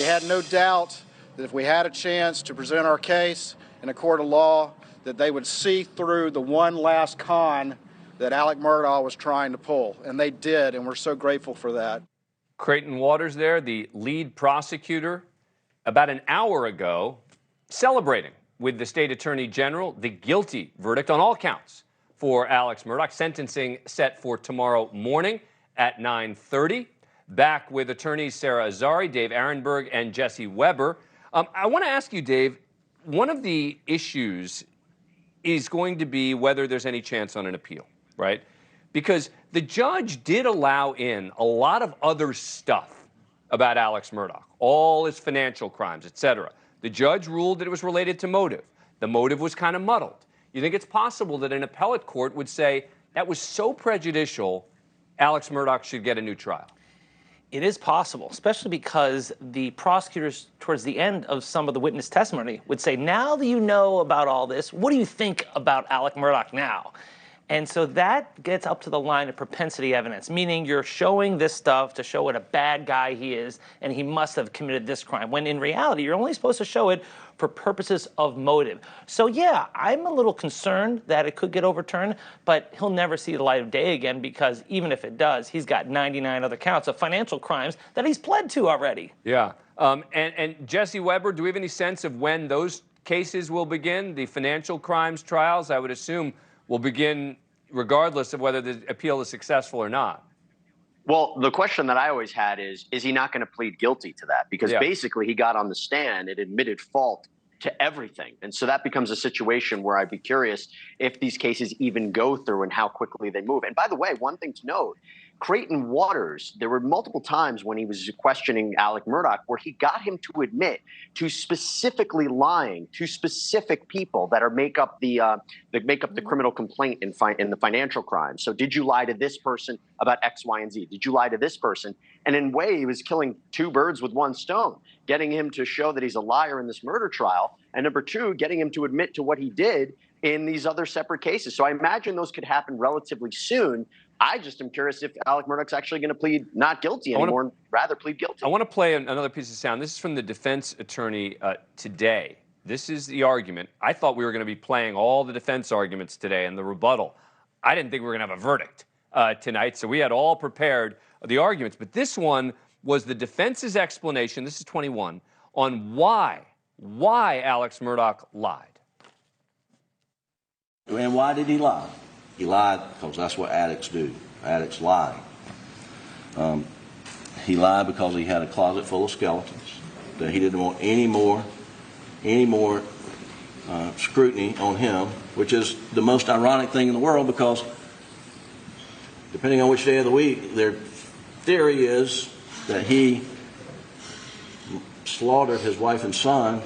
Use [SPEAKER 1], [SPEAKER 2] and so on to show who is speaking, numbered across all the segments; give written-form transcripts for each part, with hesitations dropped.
[SPEAKER 1] had no doubt that if we had a chance to present our case in a court of law, that they would see through the one last con that Alex Murdaugh was trying to pull. And they did, and we're so grateful for that.
[SPEAKER 2] Creighton Waters there, the lead prosecutor, about an hour ago, celebrating with the state attorney general the guilty verdict on all counts for Alex Murdaugh. Sentencing set for tomorrow morning at 9:30. Back with attorneys Sara Azari, Dave Aronberg, and Jesse Weber. I want to ask you, Dave, one of the issues is going to be whether there's any chance on an appeal, right? Because the judge did allow in a lot of other stuff about Alex Murdaugh, all his financial crimes, etc. The judge ruled that it was related to motive. The motive was kind of muddled. You think it's possible that an appellate court would say that was so prejudicial, Alex Murdaugh should get a new trial?
[SPEAKER 3] It is possible, especially because the prosecutors towards the end of some of the witness testimony would say, now that you know about all this, what do you think about Alex Murdaugh now? And so that gets up to the line of propensity evidence, meaning you're showing this stuff to show what a bad guy he is, and he must have committed this crime, when in reality, you're only supposed to show it for purposes of motive. So yeah, I'm a little concerned that it could get overturned, but he'll never see the light of day again, because even if it does, he's got 99 other counts of financial crimes that he's pled to already.
[SPEAKER 2] Yeah. And Jesse Weber, do we have any sense of when those cases will begin? The financial crimes trials, I would assume, will begin regardless of whether the appeal is successful or not.
[SPEAKER 4] Well, the question that I always had is he not going to plead guilty to that? Because basically he got on the stand and admitted fault to everything. And so that becomes a situation where I'd be curious if these cases even go through and how quickly they move. And by the way, one thing to note, Creighton Waters, there were multiple times when he was questioning Alex Murdaugh where he got him to admit to specifically lying to specific people that make up the criminal complaint in the financial crime. So did you lie to this person about X, Y, and Z? Did you lie to this person? And in a way, he was killing two birds with one stone, getting him to show that he's a liar in this murder trial, and number two, getting him to admit to what he did in these other separate cases. So I imagine those could happen relatively soon. I just am curious if Alex Murdaugh's actually going to plead not guilty anymore and rather plead guilty.
[SPEAKER 2] I want to play another piece of sound. This is from the defense attorney today. This is the argument. I thought we were going to be playing all the defense arguments today and the rebuttal. I didn't think we were going to have a verdict tonight, so we had all prepared the arguments. But this one was the defense's explanation, this is 21, on why Alex Murdaugh lied.
[SPEAKER 5] And why did he lie? He lied because that's what addicts do. Addicts lie. He lied because he had a closet full of skeletons, that he didn't want any more scrutiny on him, which is the most ironic thing in the world, because depending on which day of the week, their theory is that he slaughtered his wife and son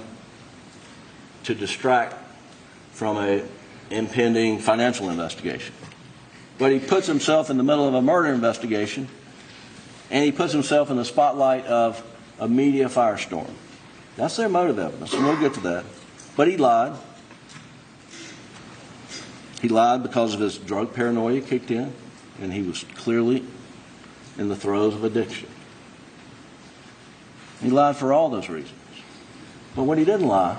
[SPEAKER 5] to distract from a impending financial investigation. But he puts himself in the middle of a murder investigation, and he puts himself in the spotlight of a media firestorm. That's their motive evidence, and we'll get to that. But he lied. He lied because of his drug paranoia kicked in, and he was clearly in the throes of addiction. He lied for all those reasons. But what he didn't lie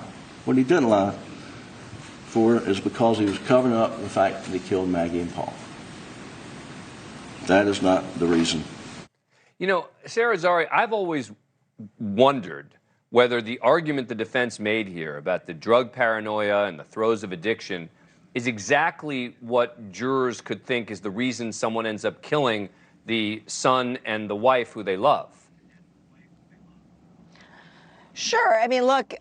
[SPEAKER 5] for is because he was covering up the fact that he killed Maggie and Paul. That is not the reason.
[SPEAKER 2] You know, Sara Azari, I've always wondered whether the argument the defense made here about the drug paranoia and the throes of addiction is exactly what jurors could think is the reason someone ends up killing the son and the wife who they love.
[SPEAKER 6] Sure. I mean, look,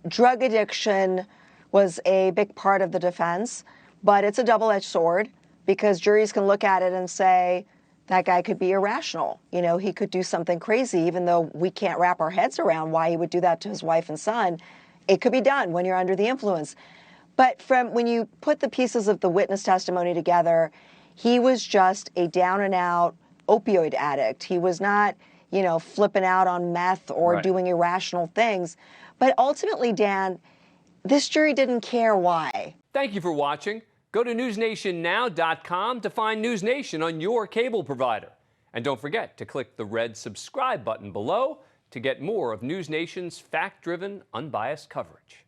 [SPEAKER 6] drug addiction was a big part of the defense, but it's a double-edged sword because juries can look at it and say, that guy could be irrational. You know, he could do something crazy, even though we can't wrap our heads around why he would do that to his wife and son. It could be done when you're under the influence. But when you put the pieces of the witness testimony together, he was just a down-and-out opioid addict. He was not, you know, flipping out on meth or doing irrational things. But ultimately, Dan, this jury didn't care why.
[SPEAKER 2] Thank you for watching. Go to newsnationnow.com to find NewsNation on your cable provider. And don't forget to click the red subscribe button below to get more of NewsNation's fact-driven, unbiased coverage.